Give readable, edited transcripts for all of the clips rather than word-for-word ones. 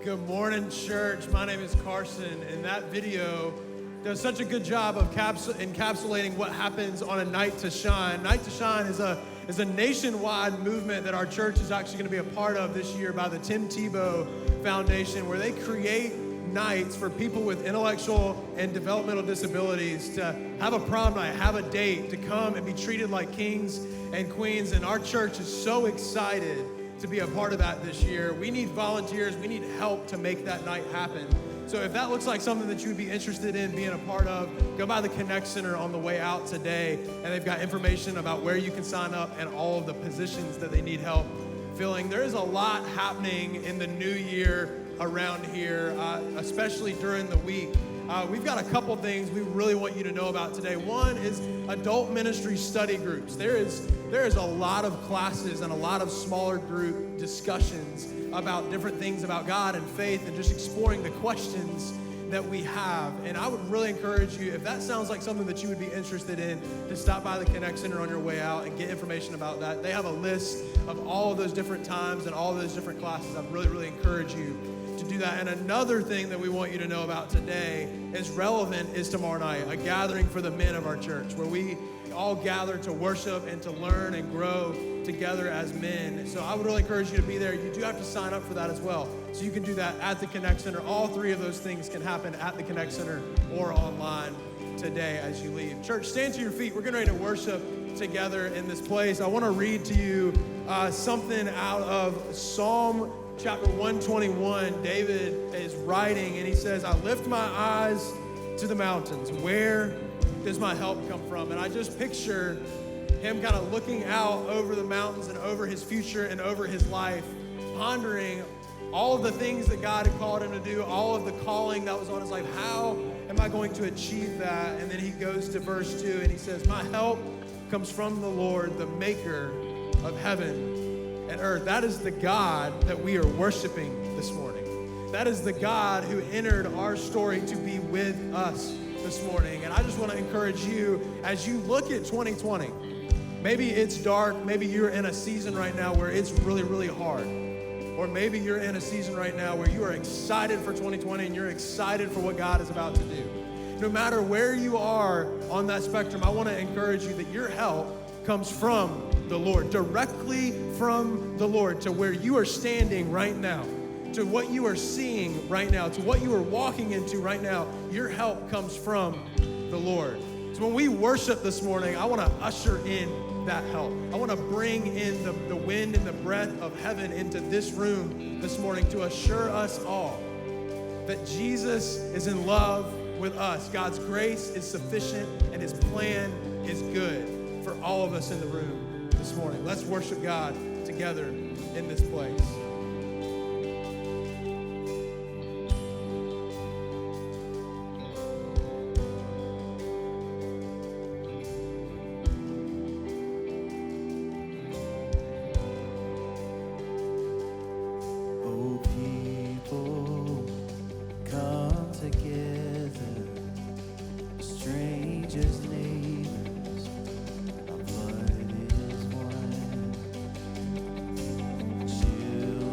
Good morning, church. My name is Carson, and that video does such a good job of encapsulating what happens on a Night to Shine. Night to Shine is a nationwide movement that our church is actually going to be a part of this year by the Tim Tebow Foundation, where they create nights for people with intellectual and developmental disabilities to have a prom night, have a date, to come and be treated like kings and queens. And our church is so excited to be a part of that this year. We need volunteers. We need help to make that night happen. So if that looks like something that you would be interested in being a part of, go by the Connect Center on the way out today, and they've got information about where you can sign up and all of the positions that they need help filling. There is a lot happening in the new year around here, especially during the week. We've got a couple things we really want you to know about today. One is adult ministry study groups. There is a lot of classes and a lot of smaller group discussions about different things about God and faith and just exploring the questions that we have. And I would really encourage you, if that sounds like something that you would be interested in, to stop by the Connect Center on your way out and get information about that. They have a list of all of those different times and all of those different classes. I'd really encourage you to do that. And another thing that we want you to know about today is relevant is tomorrow night, a gathering for the men of our church, where we all gather to worship and to learn and grow together as men. So I would really encourage you to be there. You do have to sign up for that as well. So you can do that at the Connect Center. All three of those things can happen at the Connect Center or online today as you leave. Church, stand to your feet. We're getting ready to worship together in this place. I want to read to you something out of Psalm chapter 121. David is writing, and he says, I lift my eyes to the mountains. Where does my help come from? And I just picture him kind of looking out over the mountains and over his future and over his life, pondering all of the things that God had called him to do, all of the calling that was on his life. How am I going to achieve that? And then he goes to verse 2 and he says, my help comes from the Lord, the maker of heaven and earth. That is the God that we are worshiping this morning. That is the God who entered our story to be with us this morning. And I just want to encourage you, as you look at 2020, maybe it's dark, maybe you're in a season right now where it's really hard. Or maybe you're in a season right now where you are excited for 2020 and you're excited for what God is about to do. No matter where you are on that spectrum, I want to encourage you that your help comes from the Lord, directly from the Lord, to where you are standing right now, to what you are seeing right now, to what you are walking into right now. Your help comes from the Lord. So when we worship this morning, I want to usher in that help. I want to bring in the wind and the breath of heaven into this room this morning to assure us all that Jesus is in love with us. God's grace is sufficient and his plan is good for all of us in the room this morning. Let's worship God together in this place. Children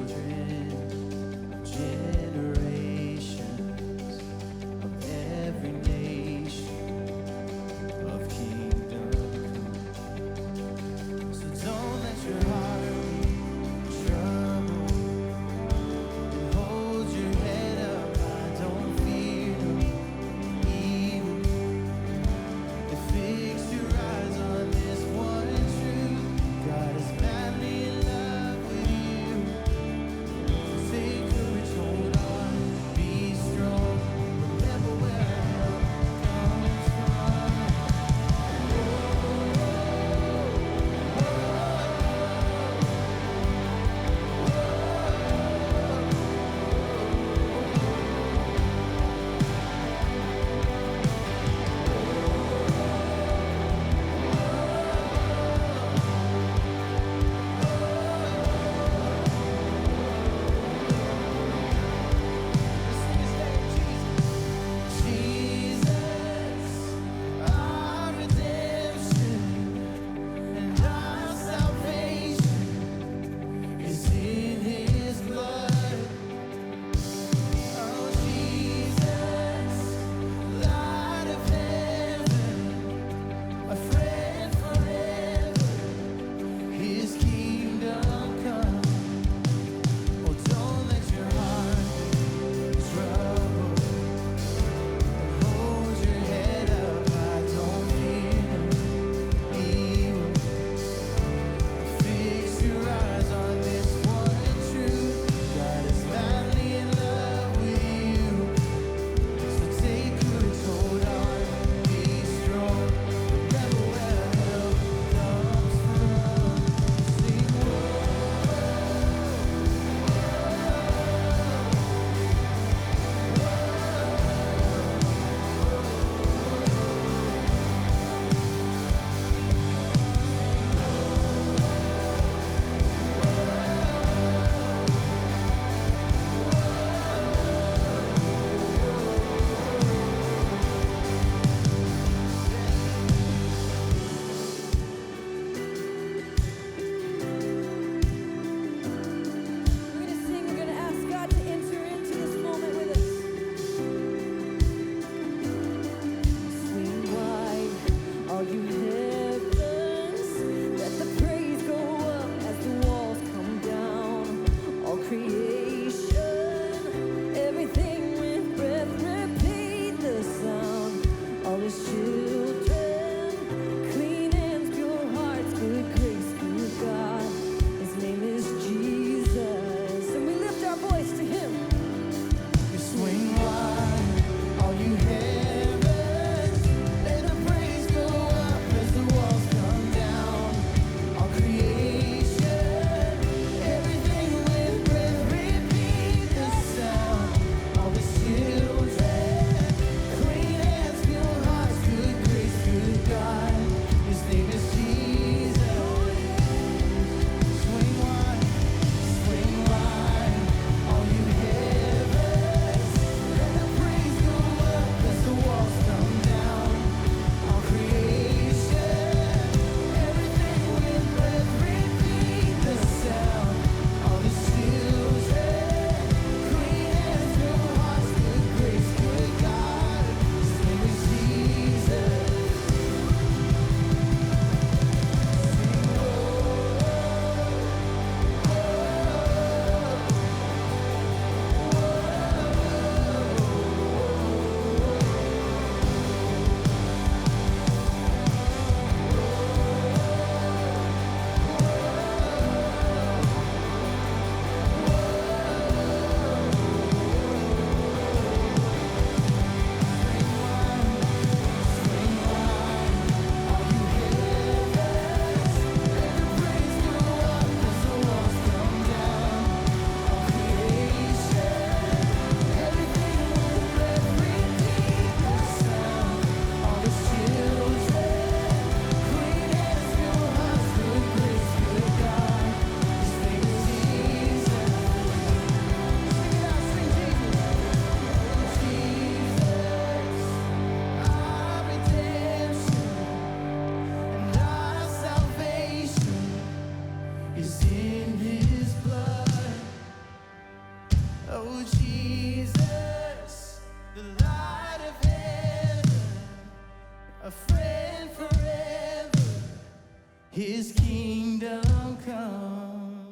kingdom come.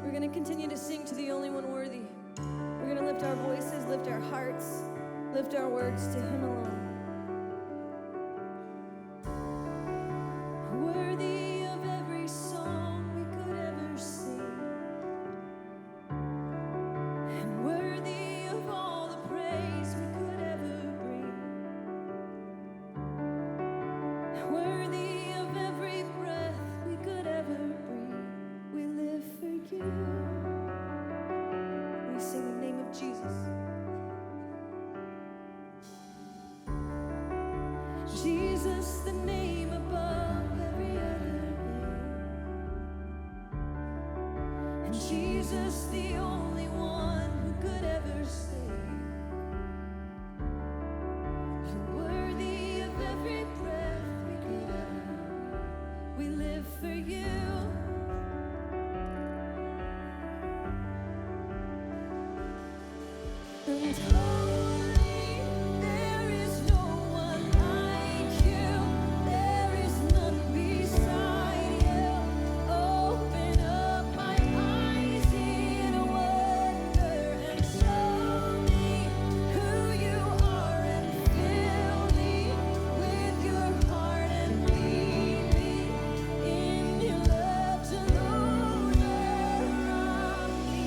We're going to continue to sing to the only one worthy. We're going to lift our voices, lift our hearts, lift our words to him alone. Worthy of every song we could ever sing, and worthy of all the praise we could ever bring, worthy of every breath we could ever breathe. We live for you. We sing the name of Jesus. Jesus, the name above every other name. And Jesus, the only one who could ever save. You're worthy of every breath we could ever breathe. We live for you. And holy, there is no one like you. There is none beside you. Open up my eyes in wonder and show me who you are, and fill me with your heart and lead me in your love to Lord around me.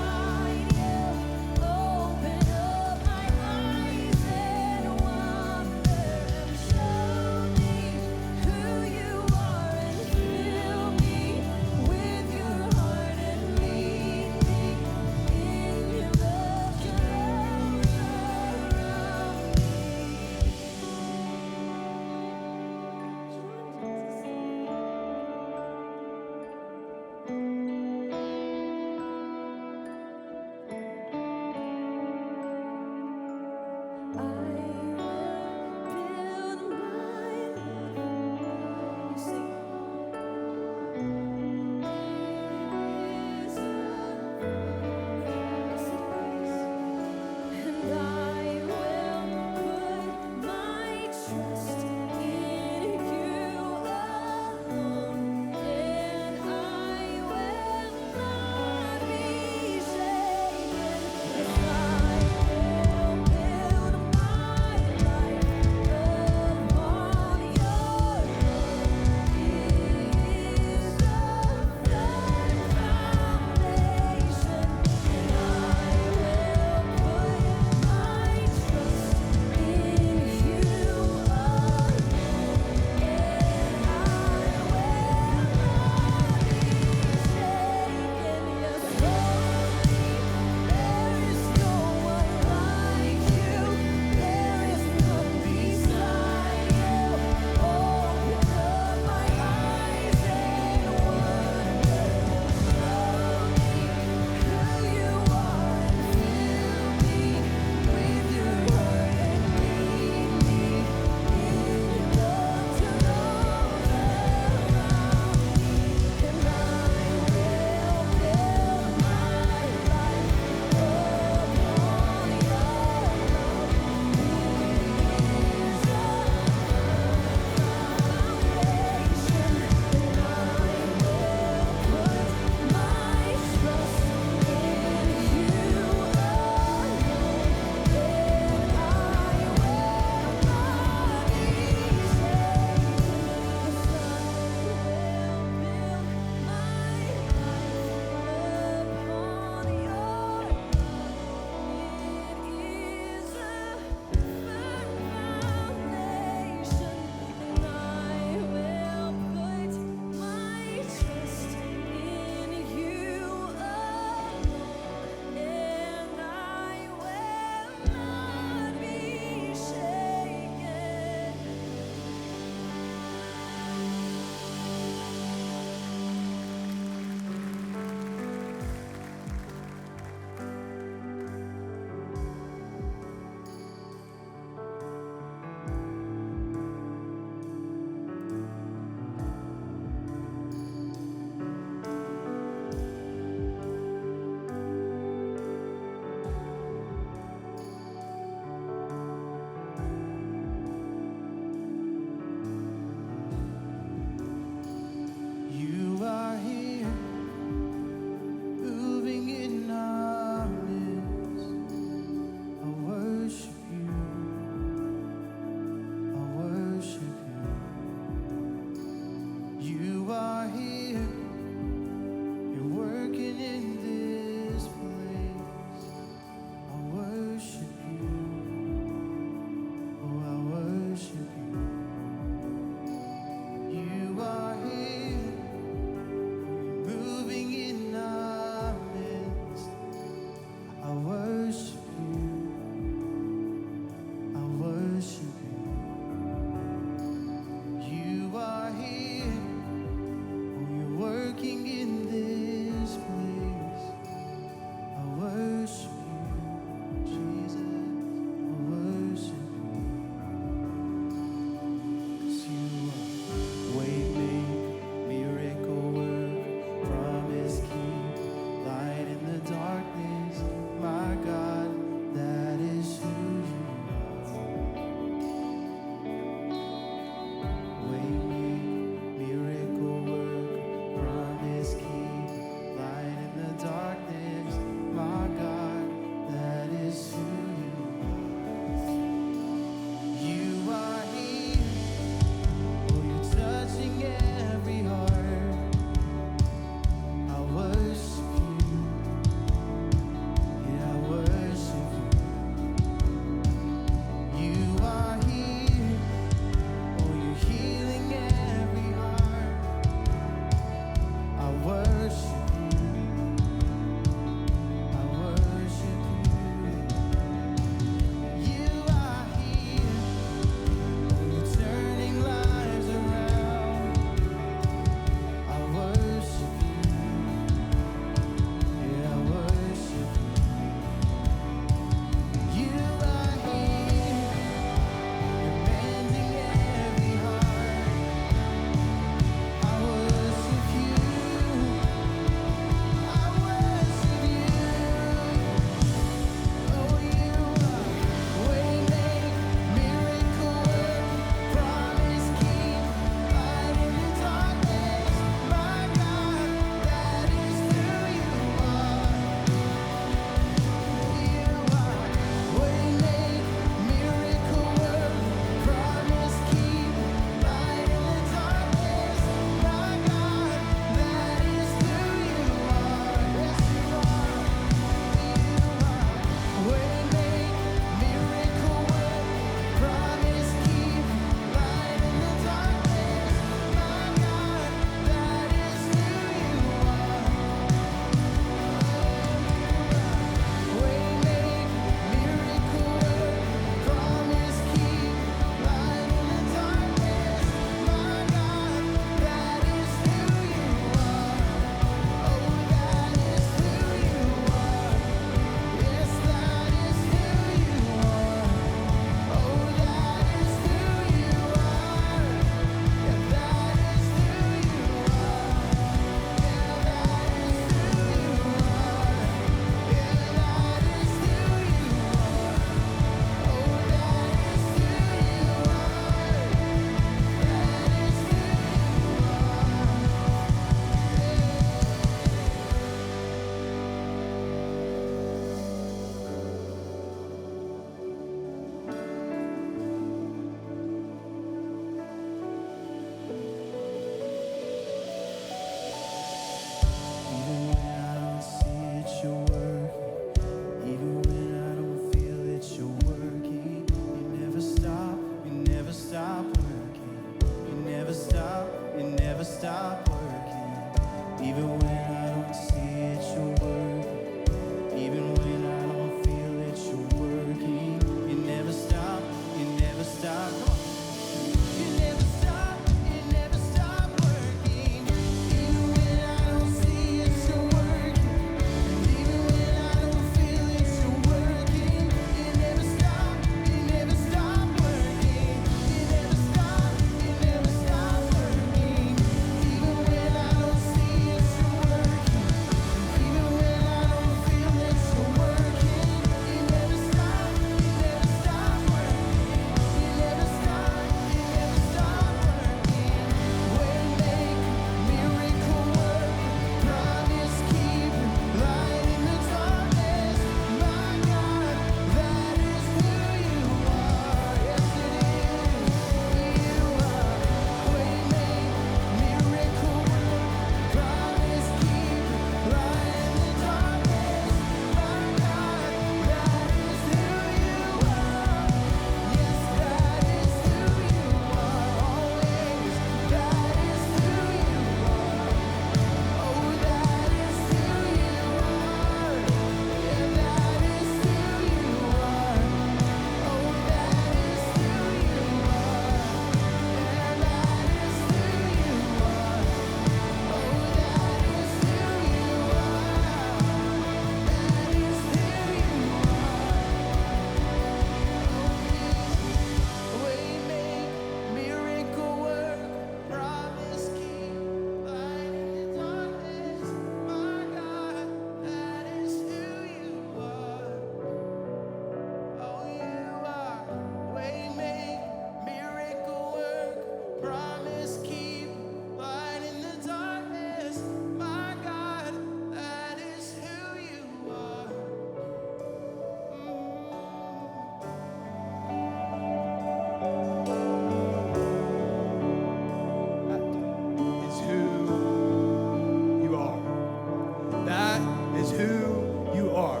is who you are.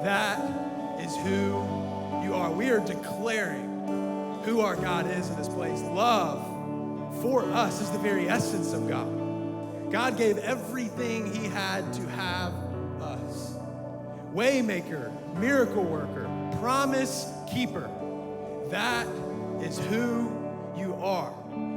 That is who you are. We are declaring who our God is in this place. Love for us is the very essence of God. God gave everything he had to have us. Waymaker, miracle worker, promise keeper. That is who you are.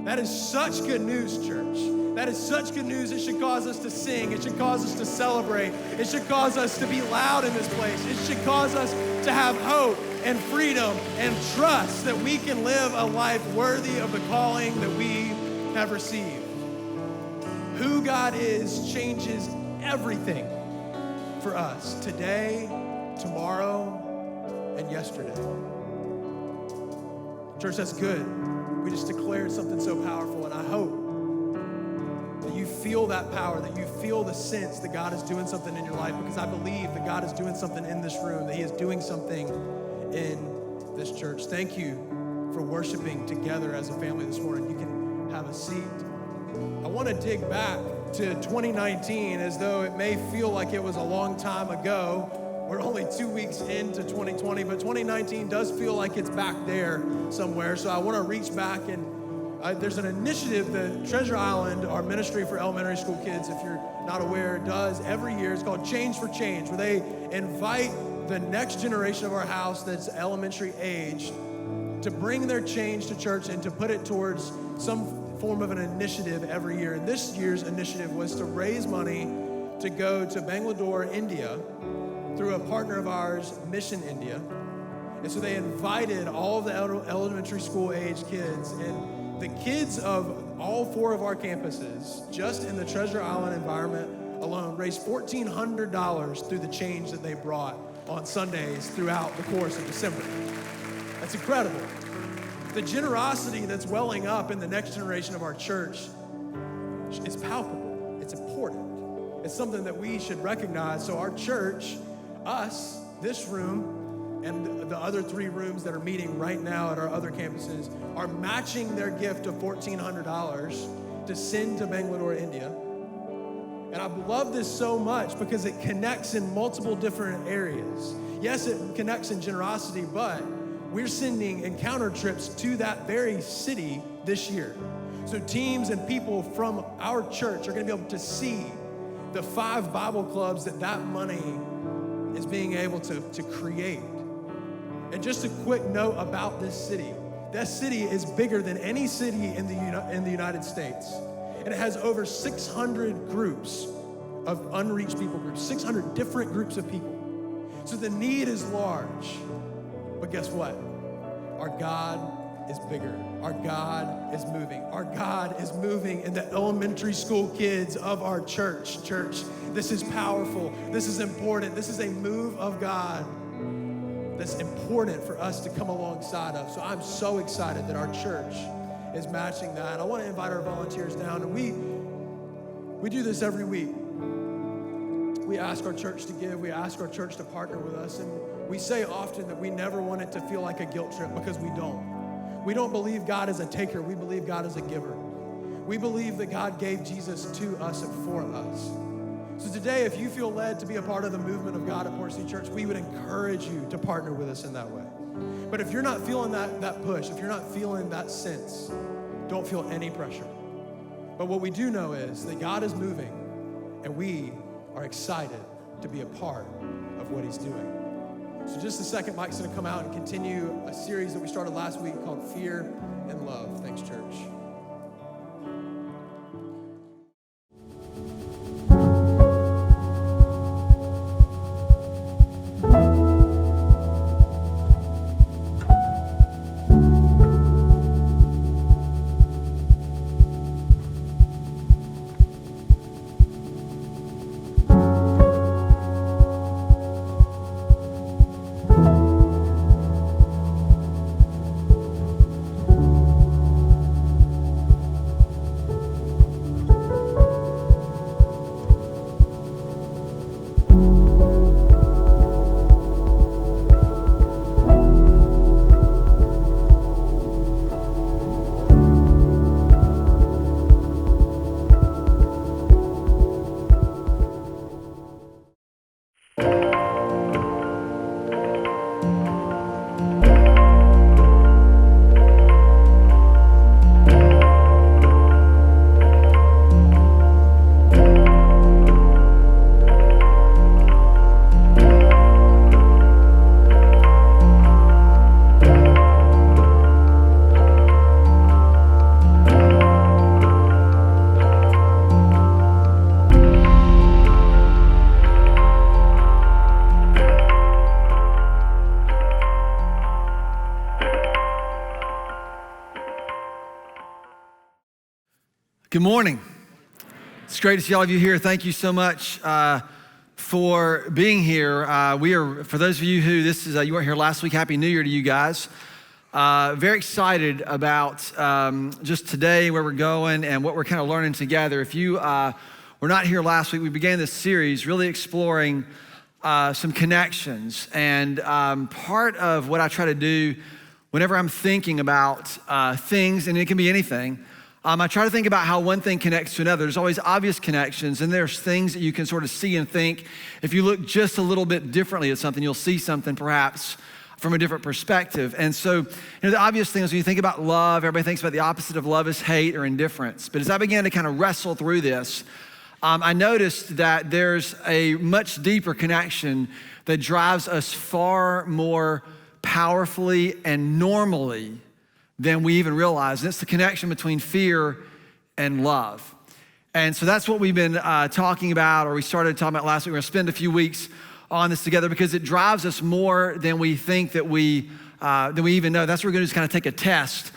That is such good news, church. That is such good news. It should cause us to sing. It should cause us to celebrate. It should cause us to be loud in this place. It should cause us to have hope and freedom and trust that we can live a life worthy of the calling that we have received. Who God is changes everything for us today, tomorrow, and yesterday. Church, that's good. We just declared something so powerful, and I hope that you feel that power, that you feel the sense that God is doing something in your life, because I believe that God is doing something in this room, that he is doing something in this church. Thank you for worshiping together as a family this morning. You can have a seat. I want to dig back to 2019 as though it may feel like it was a long time ago. We're only 2 weeks into 2020, but 2019 does feel like it's back there somewhere. So I want to reach back, and there's an initiative that Treasure Island, our ministry for elementary school kids, if you're not aware, does every year. It's called Change for Change, where they invite the next generation of our house that's elementary age to bring their change to church and to put it towards some form of an initiative every year. And this year's initiative was to raise money to go to Bangalore, India, through a partner of ours, Mission India. And so they invited all of the elementary school age kids, and the kids of all 4 of our campuses, just in the Treasure Island environment alone, raised $1,400 through the change that they brought on Sundays throughout the course of December. That's incredible. The generosity that's welling up in the next generation of our church is palpable. It's important. It's something that we should recognize. So our church, us, this room, and the other 3 rooms that are meeting right now at our other campuses are matching their gift of $1,400 to send to Bangalore, India. And I love this so much because it connects in multiple different areas. Yes, it connects in generosity, but we're sending encounter trips to that very city this year. So teams and people from our church are going to be able to see the 5 Bible clubs that money is being able to create. And just a quick note about this city. That city is bigger than any city in the United States. And it has over 600 groups of unreached people groups, 600 different groups of people. So the need is large. But guess what? Our God is bigger. Our God is moving. Our God is moving in the elementary school kids of our church. Church, this is powerful. This is important. This is a move of God that's important for us to come alongside of. So I'm so excited that our church is matching that. I want to invite our volunteers down, and we do this every week. We ask our church to give. We ask our church to partner with us, and we say often that we never want it to feel like a guilt trip, because we don't. We don't believe God is a taker. We believe God is a giver. We believe that God gave Jesus to us and for us. So today, if you feel led to be a part of the movement of God at Port City Church, we would encourage you to partner with us in that way. But if you're not feeling that push, if you're not feeling that sense, don't feel any pressure. But what we do know is that God is moving, and we are excited to be a part of what he's doing. So just a second, Mike's going to come out and continue a series that we started last week called Fear and Love. Thanks, church. Good morning. It's great to see all of you here. Thank you so much for being here. For those of you who you weren't here last week, Happy New Year to you guys. Very excited about just today, where we're going and what we're kind of learning together. If you were not here last week, we began this series really exploring some connections. And part of what I try to do whenever I'm thinking about things, and it can be anything, I try to think about how one thing connects to another. There's always obvious connections, and there's things that you can sort of see and think. If you look just a little bit differently at something, you'll see something perhaps from a different perspective. And so, the obvious thing is when you think about love, everybody thinks about the opposite of love is hate or indifference. But as I began to kind of wrestle through this, I noticed that there's a much deeper connection that drives us far more powerfully and normally than we even realize. And it's the connection between fear and love. And so that's what we've been talking about, or we started talking about last week. We're gonna spend a few weeks on this together because it drives us more than we think that we even know. That's what we're gonna just kind of take a test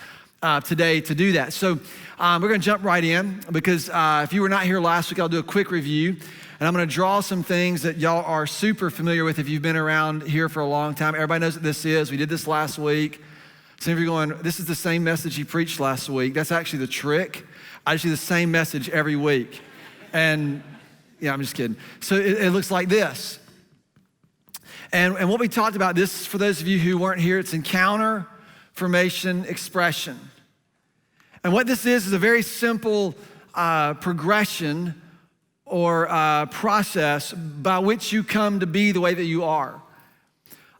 today to do that. So we're gonna jump right in because if you were not here last week, I'll do a quick review. And I'm gonna draw some things that y'all are super familiar with if you've been around here for a long time. Everybody knows what this is. We did this last week. Some of you are going, this is the same message he preached last week. That's actually the trick. I just do the same message every week. And yeah, I'm just kidding. So it looks like this. And what we talked about, this, for those of you who weren't here, it's encounter, formation, expression. And what this is a very simple progression or process by which you come to be the way that you are.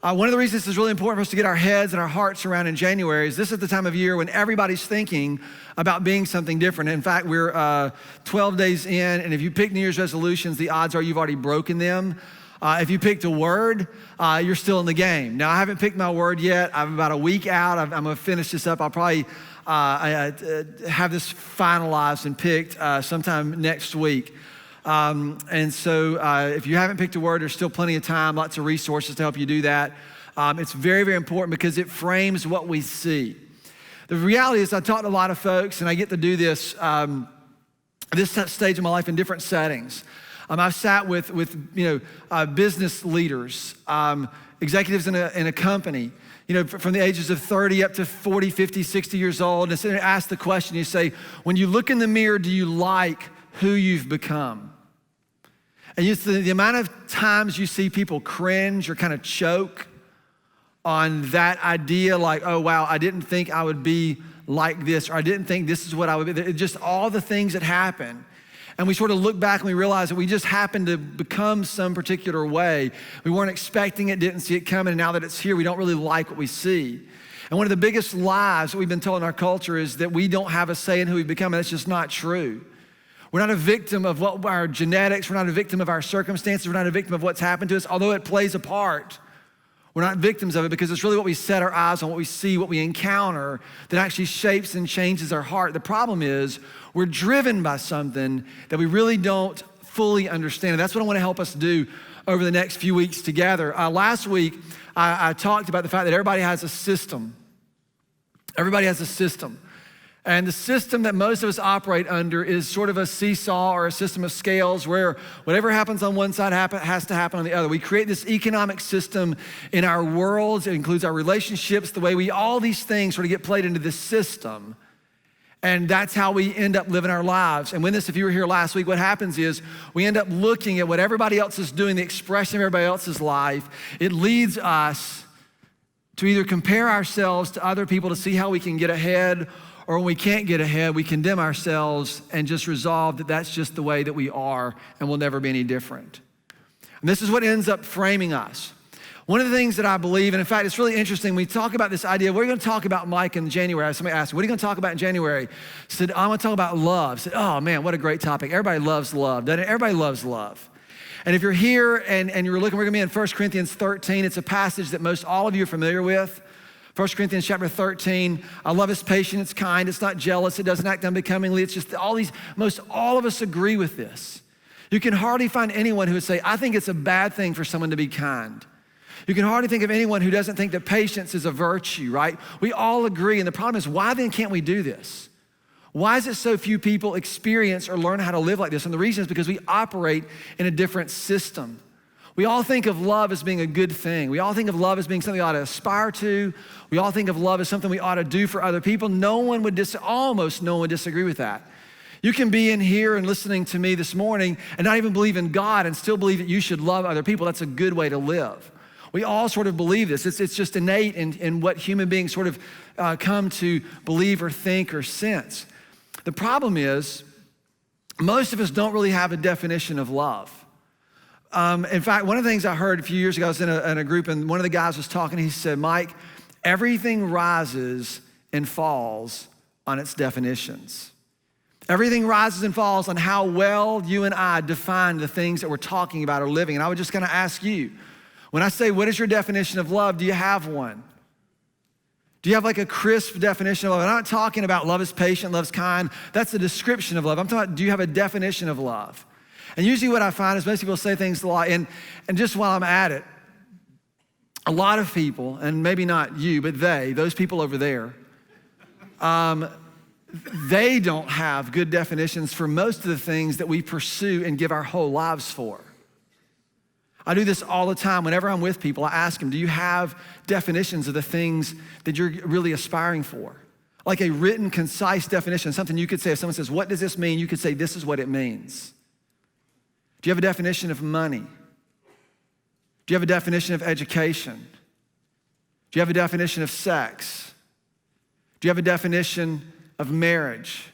One of the reasons this is really important for us to get our heads and our hearts around in January is this is the time of year when everybody's thinking about being something different. In fact, we're 12 days in, and if you pick New Year's resolutions, the odds are you've already broken them. If you picked a word, you're still in the game. Now, I haven't picked my word yet. I'm about a week out. I'm gonna finish this up. I'll probably have this finalized and picked sometime next week. And so if you haven't picked a word, there's still plenty of time, lots of resources to help you do that. It's very, very important because it frames what we see. The reality is I talk to a lot of folks and I get to do this, this stage of my life in different settings. I've sat with business leaders, executives in a company, from the ages of 30 up to 40, 50, 60 years old. And so I ask the question, you say, when you look in the mirror, do you like who you've become? And the amount of times you see people cringe or kind of choke on that idea, like, oh, wow, I didn't think I would be like this, or I didn't think this is what I would be. Just all the things that happen. And we sort of look back and we realize that we just happened to become some particular way. We weren't expecting it, didn't see it coming, and now that it's here, we don't really like what we see. And one of the biggest lies that we've been told in our culture is that we don't have a say in who we become, and that's just not true. We're not a victim of what our genetics, we're not a victim of our circumstances, we're not a victim of what's happened to us, although it plays a part. We're not victims of it because it's really what we set our eyes on, what we see, what we encounter that actually shapes and changes our heart. The problem is we're driven by something that we really don't fully understand. And that's what I want to help us do over the next few weeks together. Last week, I talked about the fact that everybody has a system. Everybody has a system. And the system that most of us operate under is sort of a seesaw or a system of scales where whatever happens on one side has to happen on the other. We create this economic system in our worlds. It includes our relationships, the way all these things sort of get played into this system. And that's how we end up living our lives. And if you were here last week, what happens is we end up looking at what everybody else is doing, the expression of everybody else's life. It leads us to either compare ourselves to other people to see how we can get ahead, or when we can't get ahead, we condemn ourselves and just resolve that that's just the way that we are and we'll never be any different. And this is what ends up framing us. One of the things that I believe, and in fact, it's really interesting, we talk about this idea, what are you gonna talk about, Mike, in January? Somebody asked me, what are you gonna talk about in January? I said, I'm gonna talk about love. I said, oh man, what a great topic. Everybody loves love, doesn't it? Everybody loves love. And if you're here and you're looking, we're gonna be in 1 Corinthians 13. It's a passage that most all of you are familiar with. 1 Corinthians chapter 13, I love his patient, it's kind, it's not jealous, it doesn't act unbecomingly. It's just most all of us agree with this. You can hardly find anyone who would say, I think it's a bad thing for someone to be kind. You can hardly think of anyone who doesn't think that patience is a virtue, right? We all agree, and the problem is, why then can't we do this? Why is it so few people experience or learn how to live like this? And the reason is because we operate in a different system. We all think of love as being a good thing. We all think of love as being something we ought to aspire to. We all think of love as something we ought to do for other people. Almost no one would disagree with that. You can be in here and listening to me this morning and not even believe in God and still believe that you should love other people. That's a good way to live. We all sort of believe this. It's just innate in what human beings sort of come to believe or think or sense. The problem is most of us don't really have a definition of love. In fact, one of the things I heard a few years ago, I was in a group and one of the guys was talking, he said, Mike, everything rises and falls on its definitions. Everything rises and falls on how well you and I define the things that we're talking about or living. And I was just gonna ask you, when I say, what is your definition of love, do you have one? Do you have like a crisp definition of love? I'm not talking about love is patient, love is kind. That's a description of love. I'm talking about, do you have a definition of love? And usually what I find is most people say things a lot, and just while I'm at it, a lot of people, and maybe not you, but those people over there, they don't have good definitions for most of the things that we pursue and give our whole lives for. I do this all the time. Whenever I'm with people, I ask them, do you have definitions of the things that you're really aspiring for? Like a written, concise definition, something you could say, if someone says, what does this mean? You could say, this is what it means. Do you have a definition of money? Do you have a definition of education? Do you have a definition of sex? Do you have a definition of marriage?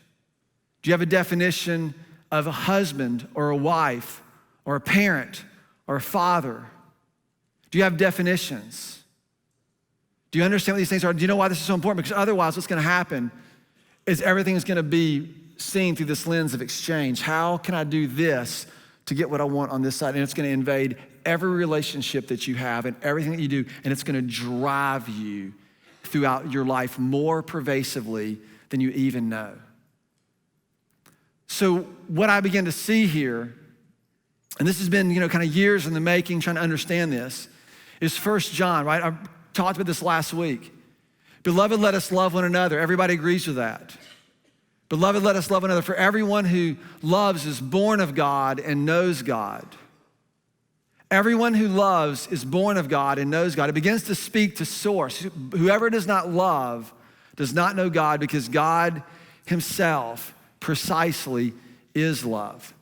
Do you have a definition of a husband or a wife or a parent or a father? Do you have definitions? Do you understand what these things are? Do you know why this is so important? Because otherwise what's gonna happen is everything is gonna be seen through this lens of exchange. How can I do this to get what I want on this side? And it's gonna invade every relationship that you have and everything that you do, and it's gonna drive you throughout your life more pervasively than you even know. So what I begin to see here, and this has been, kind of years in the making, trying to understand this, is 1 John, right? I talked about this last week. Beloved, let us love one another. Everybody agrees with that. Beloved, let us love one another. For everyone who loves is born of God and knows God. Everyone who loves is born of God and knows God. It begins to speak to source. Whoever does not love does not know God, because God himself precisely is love.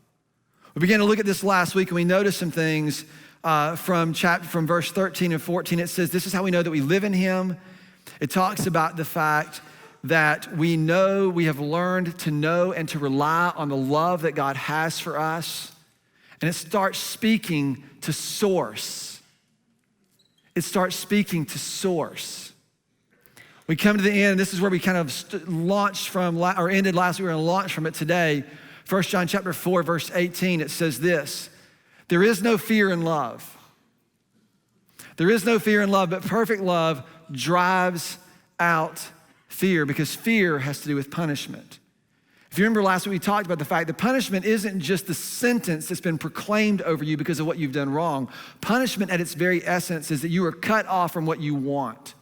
We began to look at this last week, and we noticed some things from verse 13 and 14. It says, this is how we know that we live in him. It talks about the fact that we have learned to know and to rely on the love that God has for us. And it starts speaking to source. It starts speaking to source. We come to the end, and this is where we kind of launched from, or ended last week. We're going to launch from it today. 1 John chapter 4, verse 18, it says this: there is no fear in love. There is no fear in love, but perfect love drives out fear, because fear has to do with punishment. If you remember last week, we talked about the fact that punishment isn't just the sentence that's been proclaimed over you because of what you've done wrong. Punishment at its very essence is that you are cut off from what you want.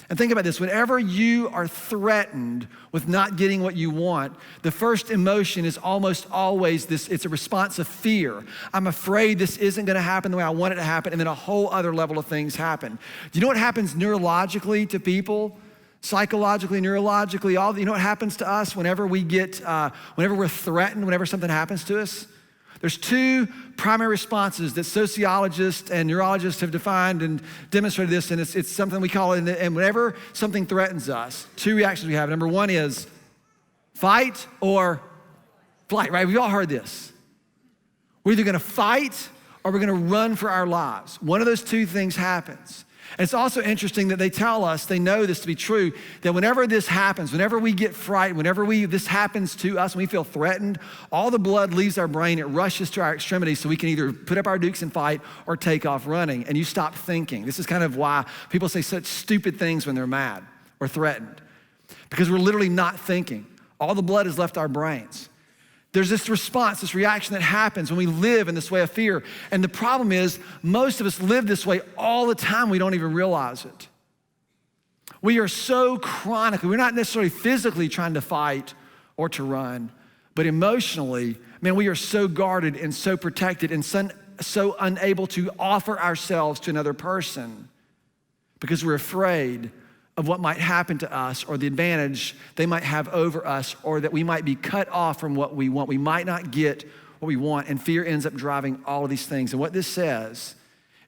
And think about this, whenever you are threatened with not getting what you want, the first emotion is almost always this, it's a response of fear. I'm afraid this isn't gonna happen the way I want it to happen, and then a whole other level of things happen. Do you know what happens neurologically to people? Psychologically, neurologically, you know what happens to us whenever whenever we're threatened, whenever something happens to us? There's two primary responses that sociologists and neurologists have defined and demonstrated this, and it's something we call it, and whenever something threatens us, two reactions we have. Number one is fight or flight, right? We've all heard this. We're either gonna fight or we're gonna run for our lives. One of those two things happens. And it's also interesting that they tell us, they know this to be true, that whenever this happens, whenever we get frightened, whenever this happens to us and we feel threatened, all the blood leaves our brain, it rushes to our extremities, so we can either put up our dukes and fight or take off running, and you stop thinking. This is kind of why people say such stupid things when they're mad or threatened, because we're literally not thinking. All the blood has left our brains. There's this response, this reaction that happens when we live in this way of fear. And the problem is, most of us live this way all the time. We don't even realize it. We are so chronically, we're not necessarily physically trying to fight or to run. But emotionally, man, we are so guarded and so protected and so unable to offer ourselves to another person because we're afraid of what might happen to us or the advantage they might have over us, or that we might be cut off from what we want. We might not get what we want, and fear ends up driving all of these things. And what this says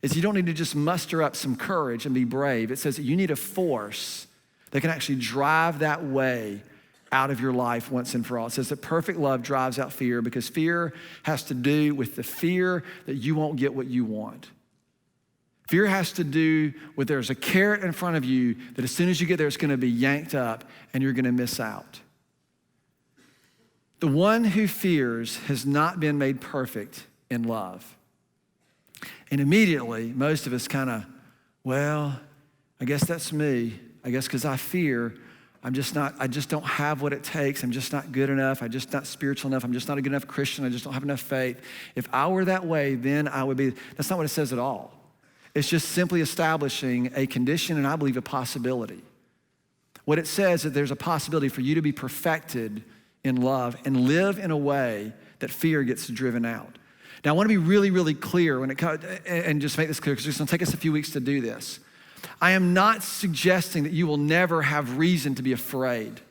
is you don't need to just muster up some courage and be brave. It says that you need a force that can actually drive that way out of your life once and for all. It says that perfect love drives out fear, because fear has to do with the fear that you won't get what you want. Fear has to do with there's a carrot in front of you that as soon as you get there, it's gonna be yanked up and you're gonna miss out. The one who fears has not been made perfect in love. And immediately, most of us kind of, well, I guess that's me. I guess because I fear, I just don't have what it takes. I'm just not good enough. I'm just not spiritual enough. I'm just not a good enough Christian. I just don't have enough faith. If I were that way, then I would be. That's not what it says at all. It's just simply establishing a condition, and I believe a possibility. What it says is that there's a possibility for you to be perfected in love and live in a way that fear gets driven out. Now, I want to be really, really clear when it comes, and just make this clear, because it's going to take us a few weeks to do this. I am not suggesting that you will never have reason to be afraid.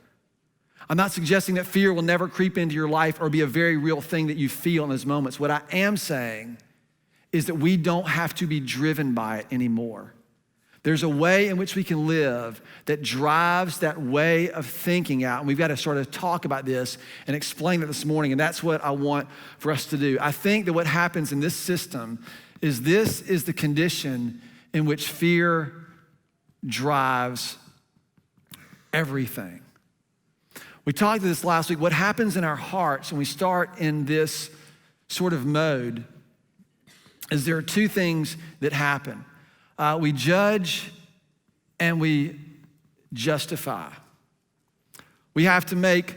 I'm not suggesting that fear will never creep into your life or be a very real thing that you feel in those moments. What I am saying is that we don't have to be driven by it anymore. There's a way in which we can live that drives that way of thinking out. And we've got to sort of talk about this and explain it this morning. And that's what I want for us to do. I think that what happens in this system is this is the condition in which fear drives everything. We talked about this last week. What happens in our hearts when we start in this sort of mode is there are two things that happen. We judge and we justify. We have to make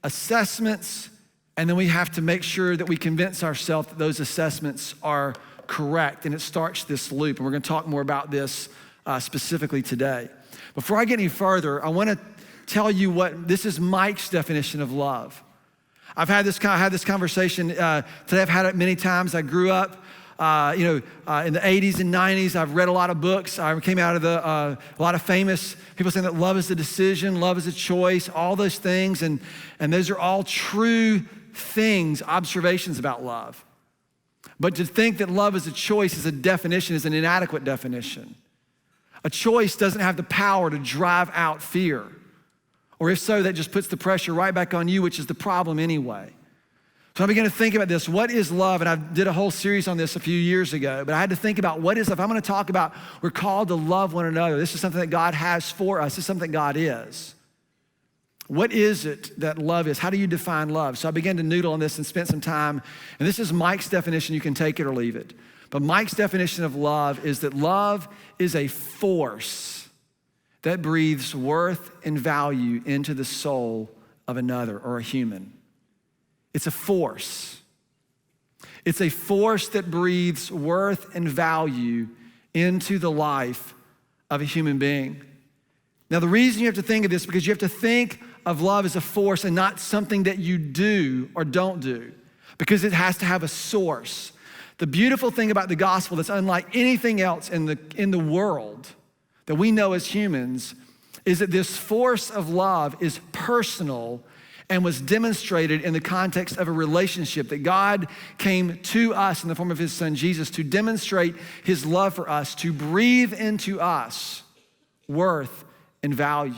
assessments, and then we have to make sure that we convince ourselves that those assessments are correct, and it starts this loop. And we're gonna talk more about this specifically today. Before I get any further, I wanna tell you this is Mike's definition of love. I had this conversation today. I've had it many times. I grew up in the 80s and 90s. I've read a lot of books. I came out of a lot of famous people saying that love is a decision, love is a choice, all those things. And those are all true things, observations about love. But to think that love is a choice is a definition, is an inadequate definition. A choice doesn't have the power to drive out fear. Or if so, that just puts the pressure right back on you, which is the problem anyway. So I began to think about this. What is love? And I did a whole series on this a few years ago, but I had to think about what is love. I'm gonna talk about we're called to love one another. This is something that God has for us. This is something God is. What is it that love is? How do you define love? So I began to noodle on this and spent some time, and this is Mike's definition. You can take it or leave it. But Mike's definition of love is that love is a force that breathes worth and value into the soul of another or a human. It's a force. It's a force that breathes worth and value into the life of a human being. Now, the reason you have to think of this is because you have to think of love as a force and not something that you do or don't do, because it has to have a source. The beautiful thing about the gospel that's unlike anything else in the world that we know as humans is that this force of love is personal and was demonstrated in the context of a relationship, that God came to us in the form of his son Jesus to demonstrate his love for us, to breathe into us worth and value.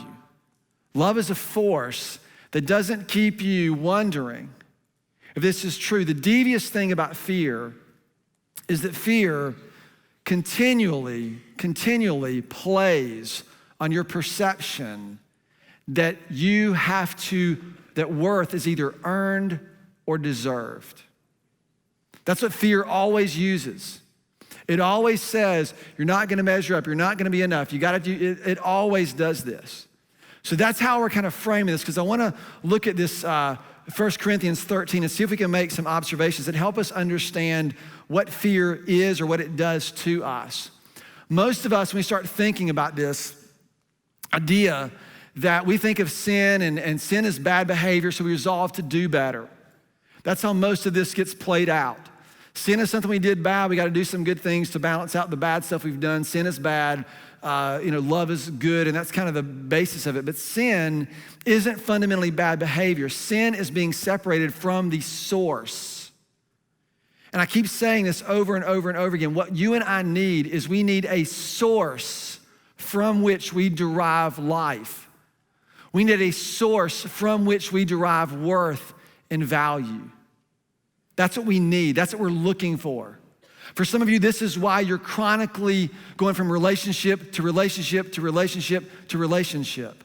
Love is a force that doesn't keep you wondering if this is true. The devious thing about fear is that fear continually plays on your perception that that worth is either earned or deserved. That's what fear always uses. It always says, you're not gonna measure up, you're not gonna be enough, you gotta do, it always does this. So that's how we're kind of framing this, because I wanna look at this 1 Corinthians 13 and see if we can make some observations that help us understand what fear is or what it does to us. Most of us, when we start thinking about this idea that we think of sin and sin is bad behavior, so we resolve to do better. That's how most of this gets played out. Sin is something we did bad. We got to do some good things to balance out the bad stuff we've done. Sin is bad. Love is good, and that's kind of the basis of it. But sin isn't fundamentally bad behavior. Sin is being separated from the source. And I keep saying this over and over and over again. What you and I need is we need a source from which we derive life. We need a source from which we derive worth and value. That's what we need. That's what we're looking for. For some of you, this is why you're chronically going from relationship to relationship to relationship to relationship.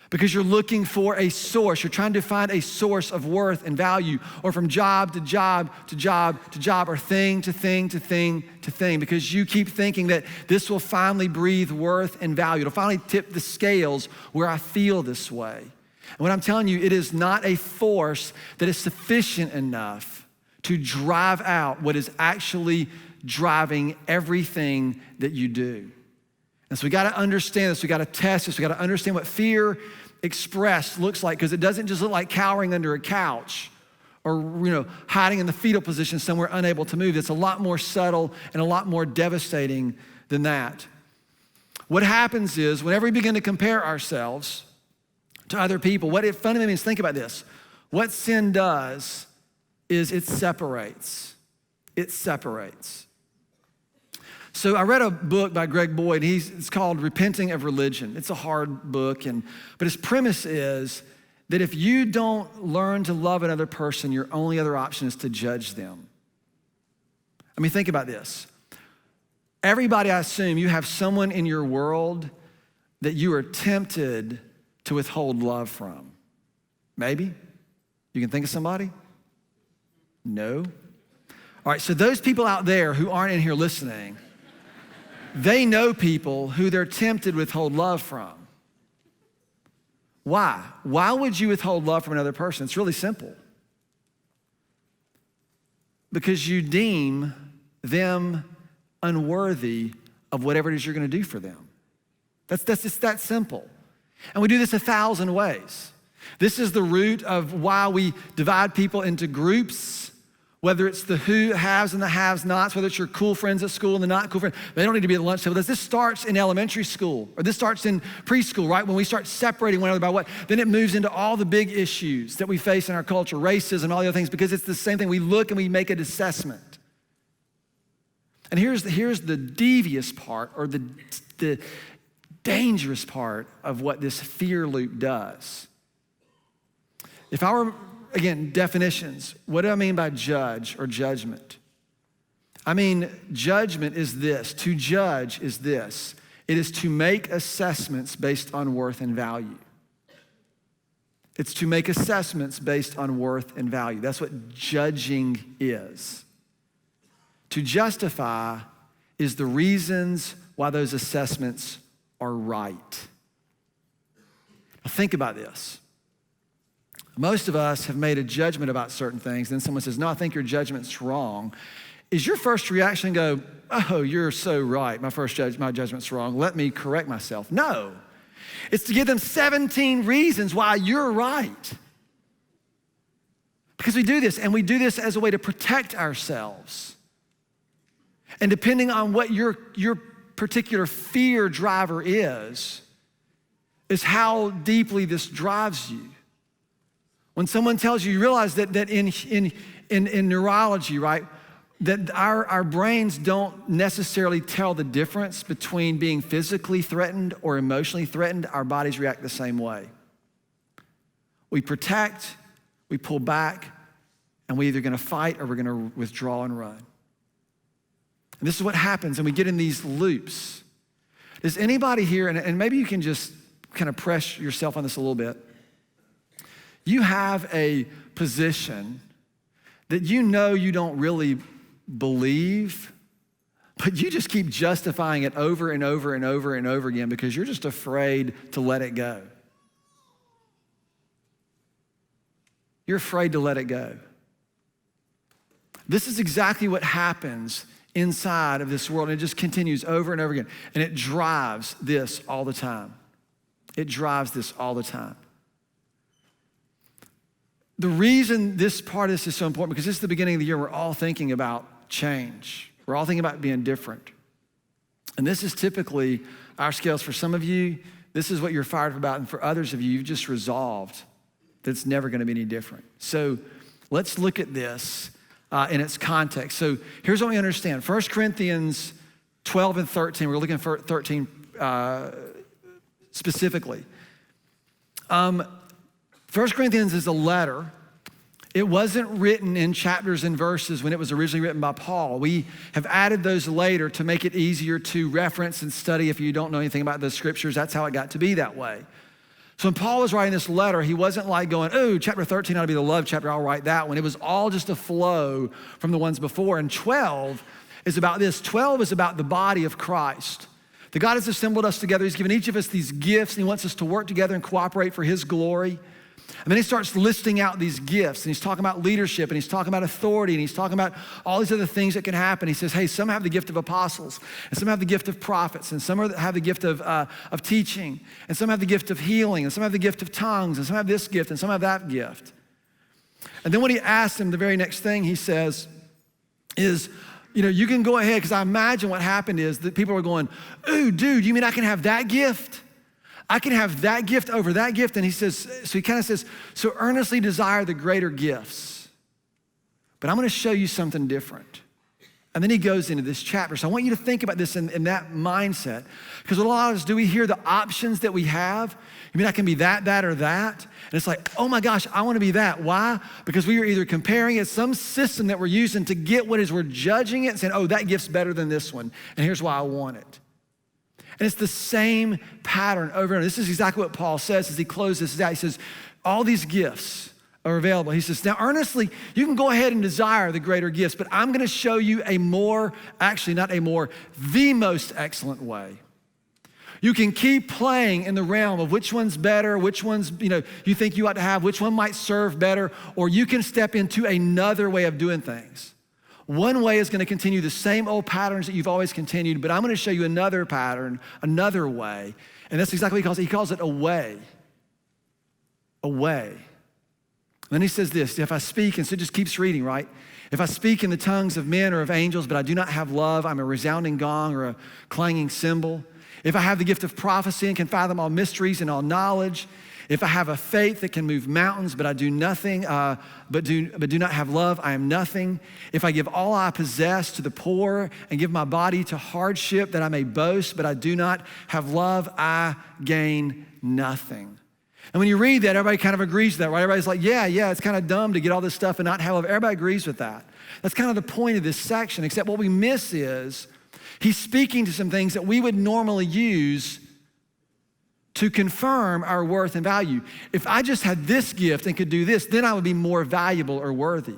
Because you're looking for a source. You're trying to find a source of worth and value, or from job to job to job to job, or thing to thing to thing to thing, because you keep thinking that this will finally breathe worth and value. It'll finally tip the scales where I feel this way. And what I'm telling you, it is not a force that is sufficient enough to drive out what is actually driving everything that you do. And so we got to understand this. We got to test this. We got to understand what fear expressed looks like, because it doesn't just look like cowering under a couch or hiding in the fetal position somewhere unable to move. It's a lot more subtle and a lot more devastating than that. What happens is whenever we begin to compare ourselves to other people, what it fundamentally means, think about this. What sin does is it separates. It separates. So I read a book by Greg Boyd. It's called Repenting of Religion. It's a hard book, but his premise is that if you don't learn to love another person, your only other option is to judge them. I mean, think about this. Everybody, I assume, you have someone in your world that you are tempted to withhold love from. Maybe? You can think of somebody? No? All right, so those people out there who aren't in here listening, they know people who they're tempted to withhold love from. Why? Why would you withhold love from another person? It's really simple. Because you deem them unworthy of whatever it is you're going to do for them. That's just that simple. And we do this 1,000 ways. This is the root of why we divide people into groups, whether it's the who haves and the haves nots, whether it's your cool friends at school and the not cool friends. They don't need to be at the lunch table. This starts in elementary school, or this starts in preschool, right? When we start separating one another by what? Then it moves into all the big issues that we face in our culture, racism, all the other things, because it's the same thing. We look and we make an assessment. And here's the devious part, or the dangerous part of what this fear loop does. If I were, again, definitions, what do I mean by judge or judgment? I mean, judgment is this. To judge is this. It is to make assessments based on worth and value. It's to make assessments based on worth and value. That's what judging is. To justify is the reasons why those assessments are right. Now think about this. Most of us have made a judgment about certain things, then someone says, no, I think your judgment's wrong. Is your first reaction go, oh, you're so right, my judgment's wrong, let me correct myself? No, it's to give them 17 reasons why you're right. Because we do this, and we do this as a way to protect ourselves. And depending on what your particular fear driver is how deeply this drives you. When someone tells you realize that in neurology, right, that our brains don't necessarily tell the difference between being physically threatened or emotionally threatened. Our bodies react the same way. We protect, we pull back, and we're either gonna fight or we're gonna withdraw and run. And this is what happens, and we get in these loops. Does anybody here, and maybe you can just kind of press yourself on this a little bit, you have a position that you know you don't really believe, but you just keep justifying it over and over and over and over again because you're just afraid to let it go. You're afraid to let it go. This is exactly what happens inside of this world. And it just continues over and over again. And it drives this all the time. It drives this all the time. The reason this part of this is so important, because this is the beginning of the year, we're all thinking about change. We're all thinking about being different. And this is typically our scales. For some of you, this is what you're fired up about. And for others of you, you've just resolved that it's never going to be any different. So let's look at this in its context. So here's what we understand. 1 Corinthians 12 and 13, we're looking for 13 specifically. 1 Corinthians is a letter. It wasn't written in chapters and verses when it was originally written by Paul. We have added those later to make it easier to reference and study if you don't know anything about the scriptures. That's how it got to be that way. So when Paul was writing this letter, he wasn't like going, oh, chapter 13 ought to be the love chapter, I'll write that one. It was all just a flow from the ones before. And 12 is about this. 12 is about the body of Christ. That God has assembled us together. He's given each of us these gifts, and he wants us to work together and cooperate for his glory. And then he starts listing out these gifts, and he's talking about leadership, and he's talking about authority, and he's talking about all these other things that can happen. He says, hey, some have the gift of apostles, and some have the gift of prophets, and some have the gift of teaching, and some have the gift of healing, and some have the gift of tongues, and some have this gift, and some have that gift. And then what he asks him, the very next thing he says is, you can go ahead, because I imagine what happened is that people were going, ooh, dude, you mean I can have that gift? I can have that gift over that gift. And he says, so he kind of says, so earnestly desire the greater gifts. But I'm going to show you something different. And then he goes into this chapter. So I want you to think about this in that mindset. Because a lot of us, do we hear the options that we have? You mean I can be that, or that? And it's like, oh my gosh, I want to be that. Why? Because we are either comparing it, some system that we're using to get what is, we're judging it and saying, oh, that gift's better than this one. And here's why I want it. And it's the same pattern over and over. This is exactly what Paul says as he closes this out. He says, all these gifts are available. He says, now earnestly, you can go ahead and desire the greater gifts, but I'm going to show you the most excellent way. You can keep playing in the realm of which one's better, which one's, you think you ought to have, which one might serve better, or you can step into another way of doing things. One way is going to continue the same old patterns that you've always continued, but I'm going to show you another pattern, another way. And that's exactly what he calls it. He calls it a way. A way. And then he says this, if I speak, and so it just keeps reading, right? If I speak in the tongues of men or of angels, but I do not have love, I'm a resounding gong or a clanging cymbal. If I have the gift of prophecy and can fathom all mysteries and all knowledge, if I have a faith that can move mountains, but I do nothing, but do not have love, I am nothing. If I give all I possess to the poor and give my body to hardship that I may boast, but I do not have love, I gain nothing. And when you read that, everybody kind of agrees with that, right? Everybody's like, yeah, it's kind of dumb to get all this stuff and not have love. Everybody agrees with that. That's kind of the point of this section, except what we miss is he's speaking to some things that we would normally use to confirm our worth and value. If I just had this gift and could do this, then I would be more valuable or worthy.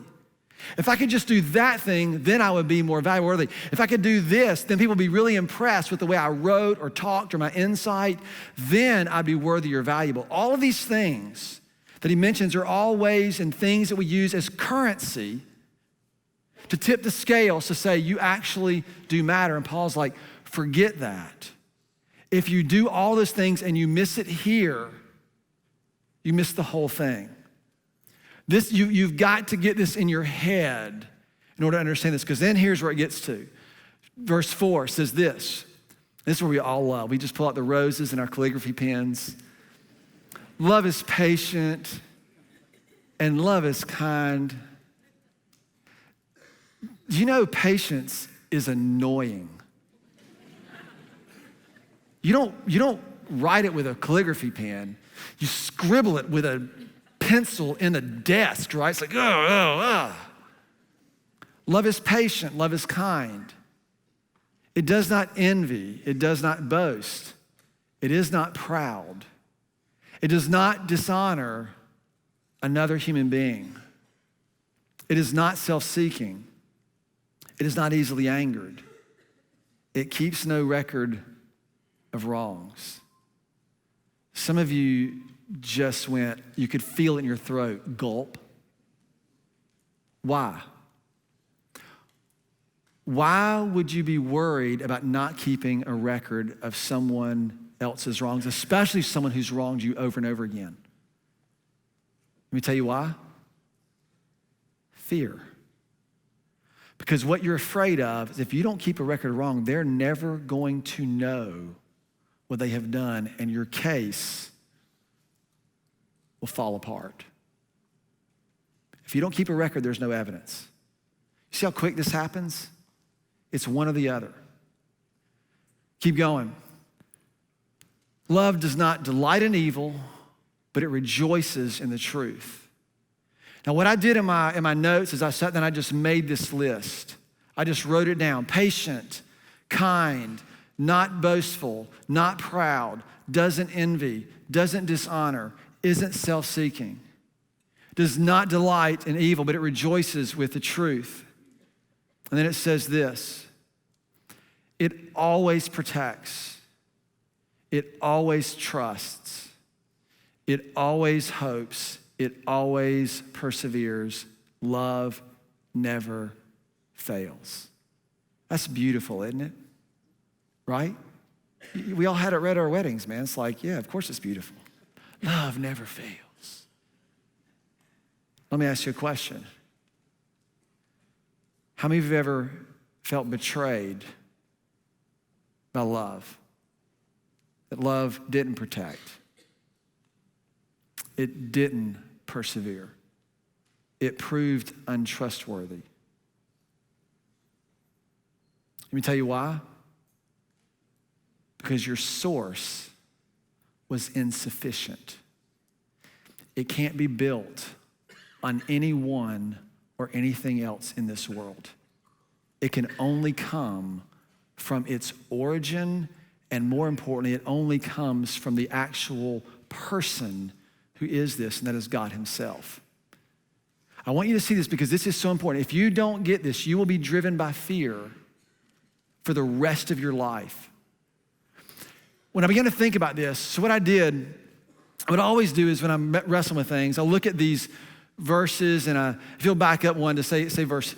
If I could just do that thing, then I would be more valuable or worthy. If I could do this, then people would be really impressed with the way I wrote or talked or my insight, then I'd be worthy or valuable. All of these things that he mentions are all ways and things that we use as currency to tip the scales to say you actually do matter. And Paul's like, forget that. If you do all those things and you miss it here, you miss the whole thing. You've got to get this in your head in order to understand this, because then here's where it gets to. Verse 4 says this. This is where we all love. We just pull out the roses and our calligraphy pens. Love is patient and love is kind. You know, patience is annoying. You don't write it with a calligraphy pen. You scribble it with a pencil in a desk, right? It's like, oh. Love is patient. Love is kind. It does not envy. It does not boast. It is not proud. It does not dishonor another human being. It is not self-seeking. It is not easily angered. It keeps no record of wrongs. Some of you just went, you could feel it in your throat, gulp. Why? Why would you be worried about not keeping a record of someone else's wrongs, especially someone who's wronged you over and over again. Let me tell you why. Fear. Because what you're afraid of is if you don't keep a record of wrong, they're never going to know what they have done, and your case will fall apart. If you don't keep a record, there's no evidence. You see how quick this happens? It's one or the other. Keep going. Love does not delight in evil, but it rejoices in the truth. Now, what I did in my notes is I sat down and I just made this list. I just wrote it down. Patient, kind, not boastful, not proud, doesn't envy, doesn't dishonor, isn't self-seeking, does not delight in evil, but it rejoices with the truth. And then it says this, it always protects, it always trusts, it always hopes, it always perseveres. Love never fails. That's beautiful, isn't it? Right? We all had it read at our weddings, man. It's like, yeah, of course it's beautiful. Love never fails. Let me ask you a question. How many of you have ever felt betrayed by love? That love didn't protect. It didn't persevere. It proved untrustworthy. Let me tell you why. Because your source was insufficient. It can't be built on anyone or anything else in this world. It can only come from its origin, and more importantly, it only comes from the actual person who is this, and that is God himself. I want you to see this because this is so important. If you don't get this, you will be driven by fear for the rest of your life. When I began to think about this, so what I always do is when I'm wrestling with things, I'll look at these verses, and if you'll back up one to say verse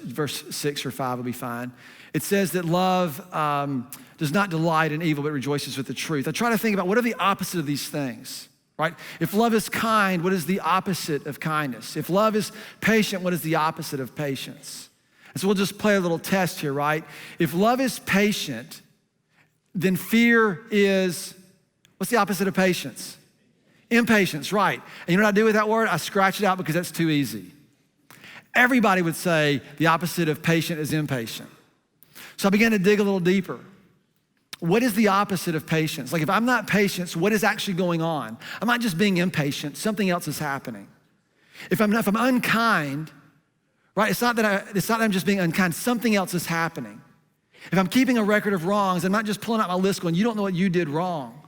6 or 5 will be fine. It says that love does not delight in evil, but rejoices with the truth. I try to think about what are the opposite of these things, right? If love is kind, what is the opposite of kindness? If love is patient, what is the opposite of patience? And so we'll just play a little test here, right? If love is patient, then fear is, what's the opposite of patience? Impatience, right. And you know what I do with that word? I scratch it out because that's too easy. Everybody would say the opposite of patient is impatient. So I began to dig a little deeper. What is the opposite of patience? Like if I'm not patient, what is actually going on? I'm not just being impatient, something else is happening. If I'm unkind, right, it's not that I'm just being unkind, something else is happening. If I'm keeping a record of wrongs, I'm not just pulling out my list going, you don't know what you did wrong.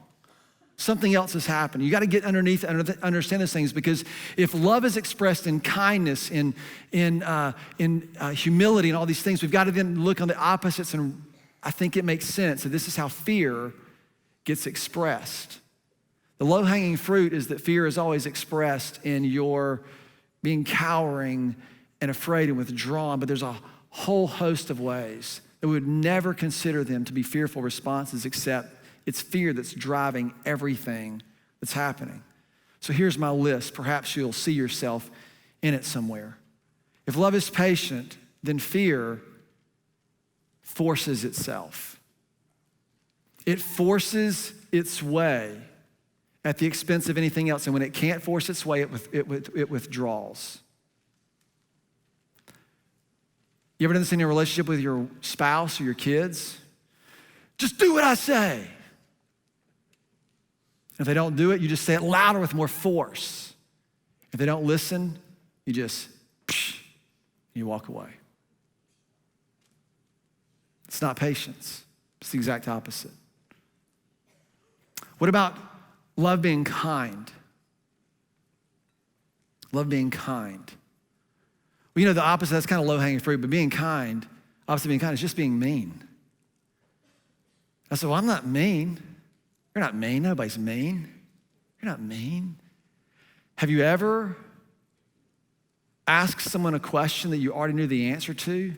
Something else has happened. You got to get underneath and understand those things, because if love is expressed in kindness, in humility and all these things, we've got to then look on the opposites, and I think it makes sense that this is how fear gets expressed. The low-hanging fruit is that fear is always expressed in your being cowering and afraid and withdrawn, but there's a whole host of ways that we would never consider them to be fearful responses, except it's fear that's driving everything that's happening. So here's my list. Perhaps you'll see yourself in it somewhere. If love is patient, then fear forces itself. It forces its way at the expense of anything else. And when it can't force its way, it withdraws. You ever done this in your relationship with your spouse or your kids? Just do what I say. If they don't do it, you just say it louder with more force. If they don't listen, you just, you walk away. It's not patience. It's the exact opposite. What about love being kind? Love being kind. Well, you know, the opposite, that's kind of low-hanging fruit, but being kind, opposite of being kind is just being mean. I said, well, I'm not mean. You're not mean. Nobody's mean. You're not mean. Have you ever asked someone a question that you already knew the answer to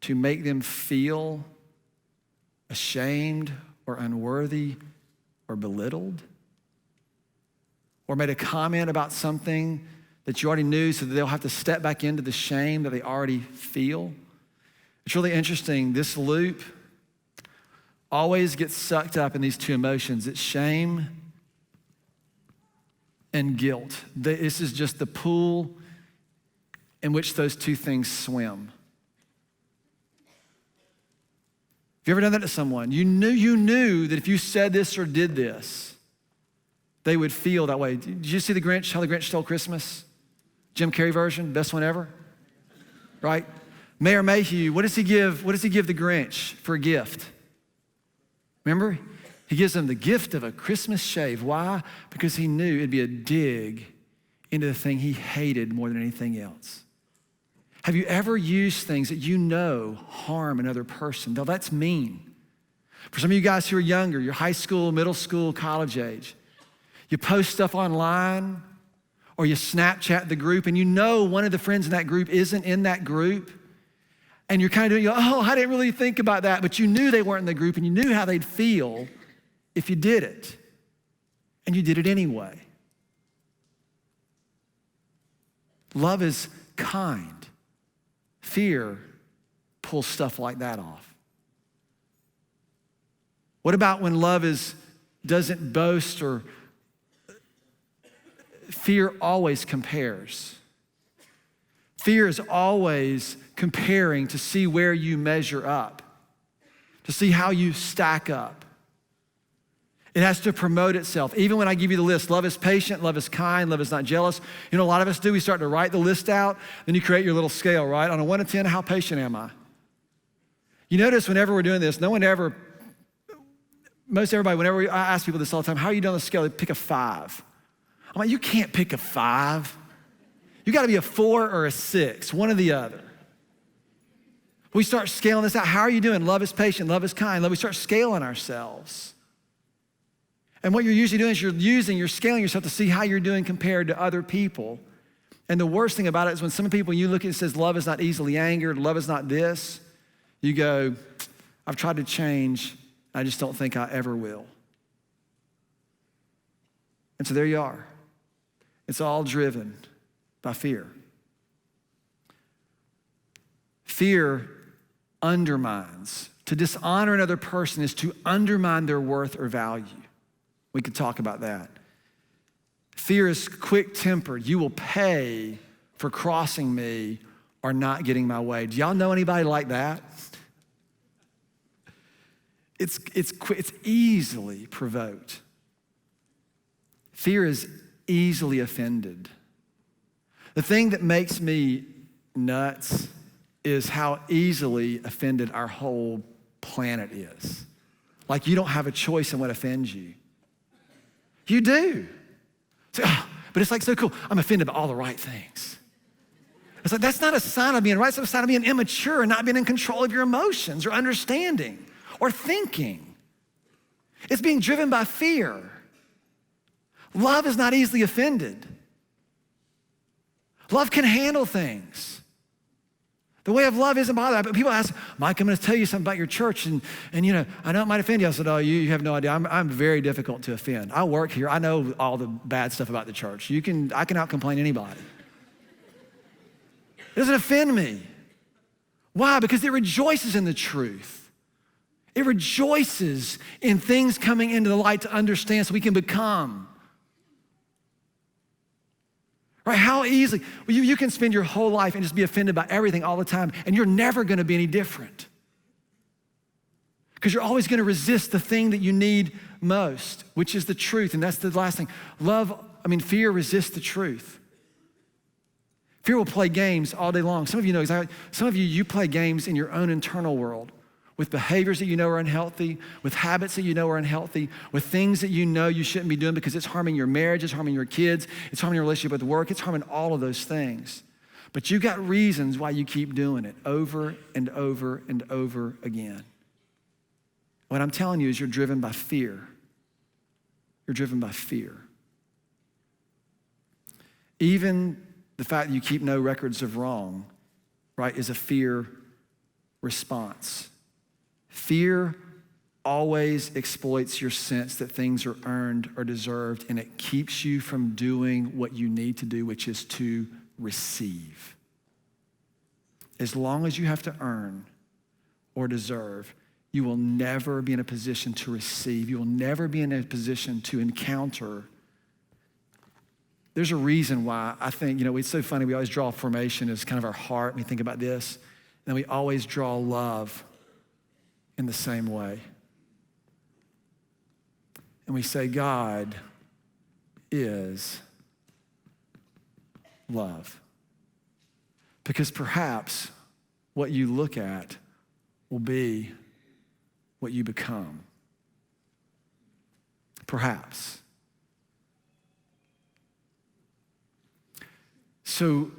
make them feel ashamed or unworthy or belittled? Or made a comment about something that you already knew so that they'll have to step back into the shame that they already feel? It's really interesting. This loop always gets sucked up in these two emotions. It's shame and guilt. This is just the pool in which those two things swim. Have you ever done that to someone? You knew that if you said this or did this, they would feel that way. Did you see The Grinch, How the Grinch Stole Christmas? Jim Carrey version, best one ever, right? Mayor Mayhew, what does he give the Grinch for a gift? Remember? He gives him the gift of a Christmas shave. Why? Because he knew it'd be a dig into the thing he hated more than anything else. Have you ever used things that you know harm another person? Now that's mean. For some of you guys who are younger, you're high school, middle school, college age, you post stuff online or you Snapchat the group and you know one of the friends in that group isn't in that group and you're kind of doing, oh, I didn't really think about that, but you knew they weren't in the group and you knew how they'd feel if you did it, and you did it anyway. Love is kind. Fear pulls stuff like that off. What about when love doesn't boast, or fear always compares? Fear is always comparing to see where you measure up, to see how you stack up. It has to promote itself. Even when I give you the list, love is patient, love is kind, love is not jealous. You know, a lot of us do, we start to write the list out, then you create your little scale, right? On a 1 to 10, how patient am I? You notice whenever we're doing this, most everybody, whenever I ask people this all the time, how are you doing on the scale? They pick a 5. I'm like, you can't pick a 5. You gotta be a 4 or a 6, one or the other. We start scaling this out. How are you doing? Love is patient, love is kind. We start scaling ourselves. And what you're usually doing is you're scaling yourself to see how you're doing compared to other people. And the worst thing about it is when some people you look at, it says love is not easily angered, love is not this, you go, I've tried to change, I just don't think I ever will. And so there you are. It's all driven by fear. Fear undermines. To dishonor another person is to undermine their worth or value. We could talk about that. Fear is quick-tempered. You will pay for crossing me or not getting my way. Do y'all know anybody like that? It's easily provoked. Fear is easily offended. The thing that makes me nuts is how easily offended our whole planet is. Like you don't have a choice in what offends you. You do. But it's like so cool. I'm offended by all the right things. It's like, that's not a sign of being right. It's a sign of being immature and not being in control of your emotions or understanding or thinking. It's being driven by fear. Love is not easily offended. Love can handle things. The way of love isn't bothered. But people ask, Mike, I'm going to tell you something about your church, and you know, I know it might offend you. I said, oh, you have no idea. I'm very difficult to offend. I work here. I know all the bad stuff about the church. I can out-complain anybody. It doesn't offend me. Why? Because it rejoices in the truth. It rejoices in things coming into the light to understand so we can become. Right? How easily, you can spend your whole life and just be offended by everything all the time, and you're never gonna be any different. Because you're always gonna resist the thing that you need most, which is the truth, and that's the last thing. Fear resists the truth. Fear will play games all day long. Some of you know exactly, some of you play games in your own internal world with behaviors that you know are unhealthy, with habits that you know are unhealthy, with things that you know you shouldn't be doing because it's harming your marriage, it's harming your kids, it's harming your relationship with work, it's harming all of those things. But you got reasons why you keep doing it over and over and over again. What I'm telling you is you're driven by fear. You're driven by fear. Even the fact that you keep no records of wrong, right, is a fear response. Fear always exploits your sense that things are earned or deserved, and it keeps you from doing what you need to do, which is to receive. As long as you have to earn or deserve, you will never be in a position to receive. You will never be in a position to encounter. There's a reason why I think, it's so funny. We always draw formation as kind of our heart. We think about this. And we always draw love in the same way. And we say, God is love. Because perhaps what you look at will be what you become. Perhaps. So,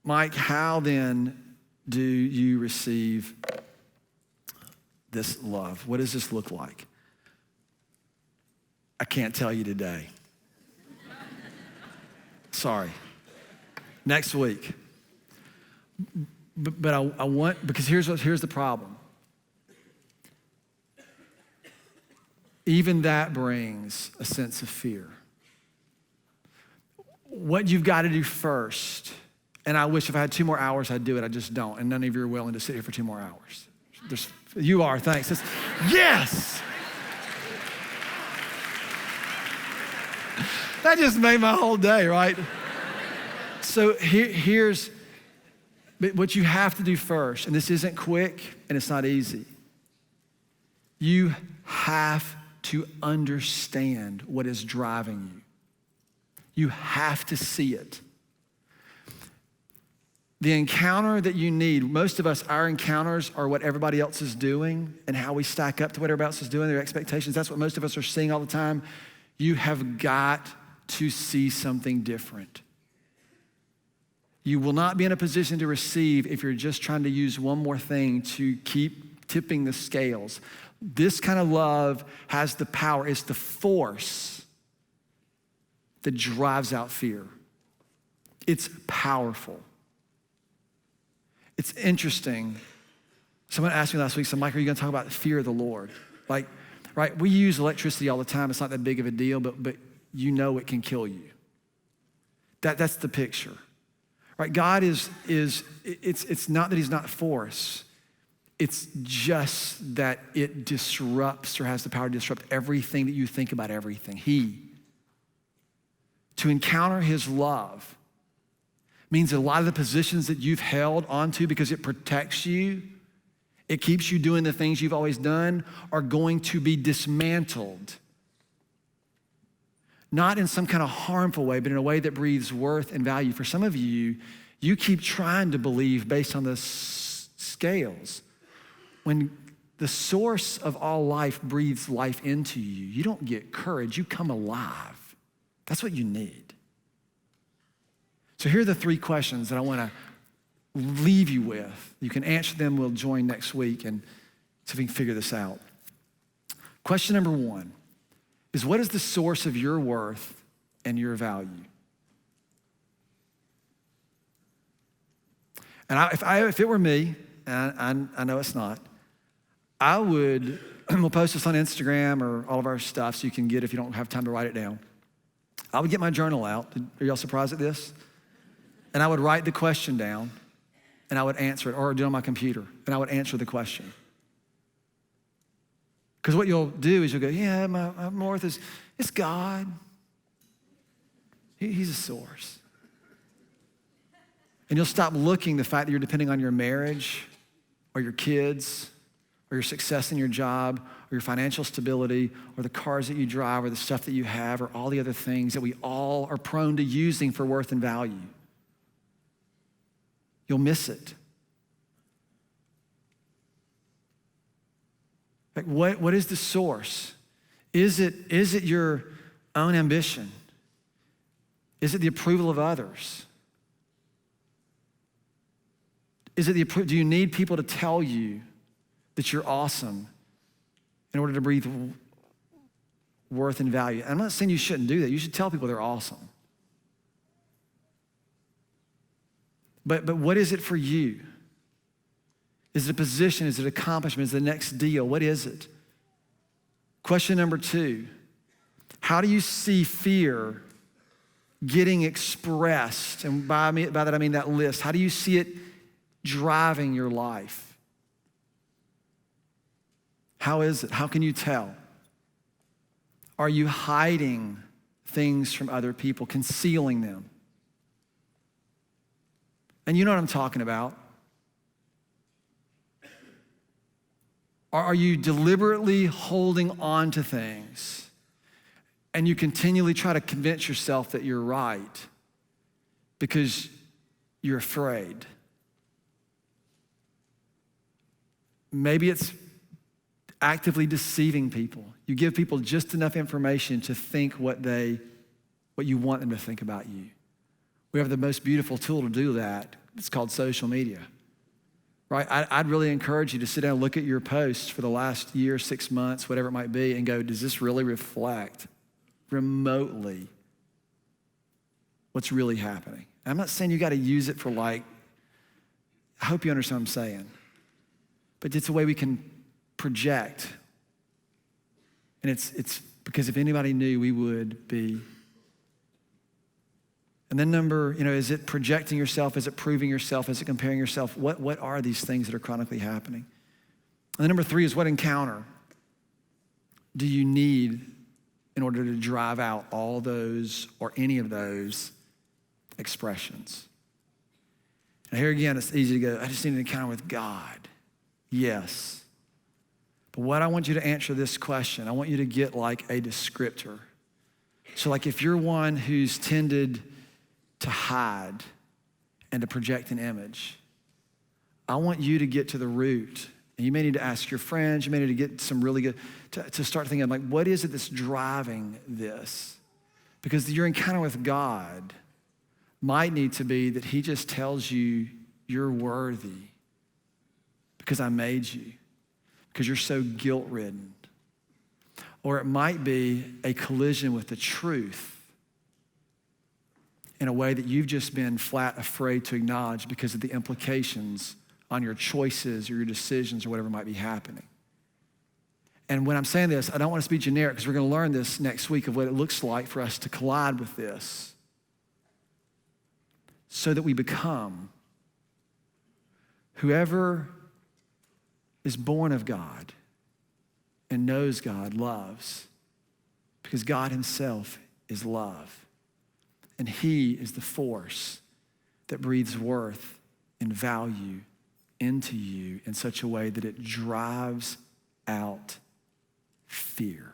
Mike, how then do you receive this love? What does this look like? I can't tell you today. Sorry. Next week. But I want, because here's the problem. Even that brings a sense of fear. What you've got to do first, and I wish if I had 2 more hours, I'd do it. I just don't. And none of you are willing to sit here for 2 more hours. You are, thanks. Yes! That just made my whole day, right? So here's what you have to do first, and this isn't quick and it's not easy. You have to understand what is driving you. You have to see it. The encounter that you need, most of us, our encounters are what everybody else is doing and how we stack up to what everybody else is doing, their expectations. That's what most of us are seeing all the time. You have got to see something different. You will not be in a position to receive if you're just trying to use one more thing to keep tipping the scales. This kind of love has the power, it's the force that drives out fear. It's powerful. It's interesting. Someone asked me last week, so Mike, are you gonna talk about the fear of the Lord? Like, right, we use electricity all the time. It's not that big of a deal, but you know it can kill you. That's the picture. Right, God it's not that he's not for us. It's just that it disrupts or has the power to disrupt everything that you think about everything. To encounter his love means a lot of the positions that you've held onto because it protects you, it keeps you doing the things you've always done, are going to be dismantled. Not in some kind of harmful way, but in a way that breathes worth and value. For some of you, you keep trying to believe based on the scales. When the source of all life breathes life into you, you don't get courage, you come alive. That's what you need. So here are the 3 questions that I want to leave you with. You can answer them. We'll join next week and see if we can figure this out. Question number 1 is, what is the source of your worth and your value? And if it were me, and I know it's not, I would, we'll post this on Instagram or all of our stuff so you can get it if you don't have time to write it down. I would get my journal out. Are y'all surprised at this? And I would write the question down and I would answer it, or do it on my computer, and I would answer the question. Because what you'll do is you'll go, yeah, my worth is, it's God. He's a source. And you'll stop looking the fact that you're depending on your marriage or your kids or your success in your job or your financial stability or the cars that you drive or the stuff that you have or all the other things that we all are prone to using for worth and value. You'll miss it. Like, what is the source? Is it your own ambition? Is it the approval of others? Do you need people to tell you that you're awesome in order to breathe worth and value? I'm not saying you shouldn't do that. You should tell people they're awesome. But what is it for you? Is it a position? Is it accomplishment? Is it the next deal? What is it? Question number 2, how do you see fear getting expressed? And by that I mean that list. How do you see it driving your life? How is it? How can you tell? Are you hiding things from other people, concealing them? And you know what I'm talking about. Are you deliberately holding on to things and you continually try to convince yourself that you're right because you're afraid? Maybe it's actively deceiving people. You give people just enough information to think what you want them to think about you. We have the most beautiful tool to do that. It's called social media, right? I'd really encourage you to sit down and look at your posts for the last year, 6 months, whatever it might be, and go, does this really reflect remotely what's really happening? I'm not saying you got to use it for I hope you understand what I'm saying, but it's a way we can project. And it's because if anybody knew, we would be. And then is it projecting yourself? Is it proving yourself? Is it comparing yourself? What are these things that are chronically happening? And then number 3 is, what encounter do you need in order to drive out all those or any of those expressions? And here again, it's easy to go, I just need an encounter with God. Yes. But what I want you to answer this question, I want you to get like a descriptor. So like if you're one who's tended to hide and to project an image, I want you to get to the root. And you may need to ask your friends, you may need to get some really good, to start thinking like, what is it that's driving this? Because your encounter with God might need to be that he just tells you you're worthy because I made you, because you're so guilt-ridden. Or it might be a collision with the truth in a way that you've just been flat afraid to acknowledge because of the implications on your choices or your decisions or whatever might be happening. And when I'm saying this, I don't want to be generic because we're going to learn this next week of what it looks like for us to collide with this so that we become whoever is born of God and knows God loves, because God himself is love. And he is the force that breathes worth and value into you in such a way that it drives out fear.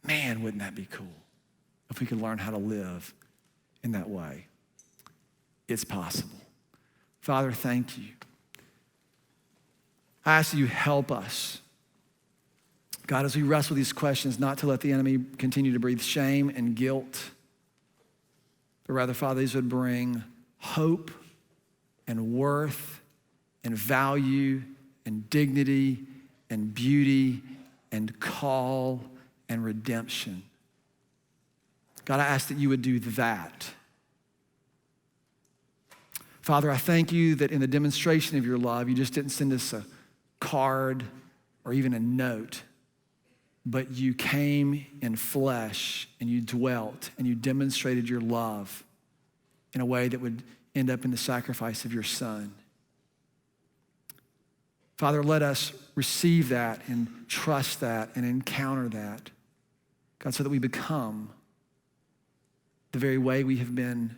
Man, wouldn't that be cool if we could learn how to live in that way? It's possible. Father, thank you. I ask that you help us, God, as we wrestle these questions, not to let the enemy continue to breathe shame and guilt, but rather, Father, these would bring hope and worth and value and dignity and beauty and call and redemption. God, I ask that you would do that. Father, I thank you that in the demonstration of your love, you just didn't send us a card or even a note, but you came in flesh and you dwelt and you demonstrated your love in a way that would end up in the sacrifice of your Son. Father, let us receive that and trust that and encounter that, God, so that we become the very way we have been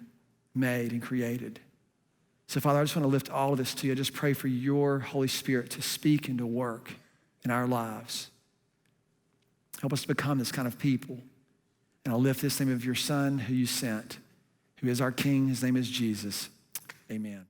made and created. So, Father, I just want to lift all of this to you. I just pray for your Holy Spirit to speak and to work in our lives. Help us to become this kind of people. And I'll lift this name of your Son who you sent, who is our King. His name is Jesus. Amen.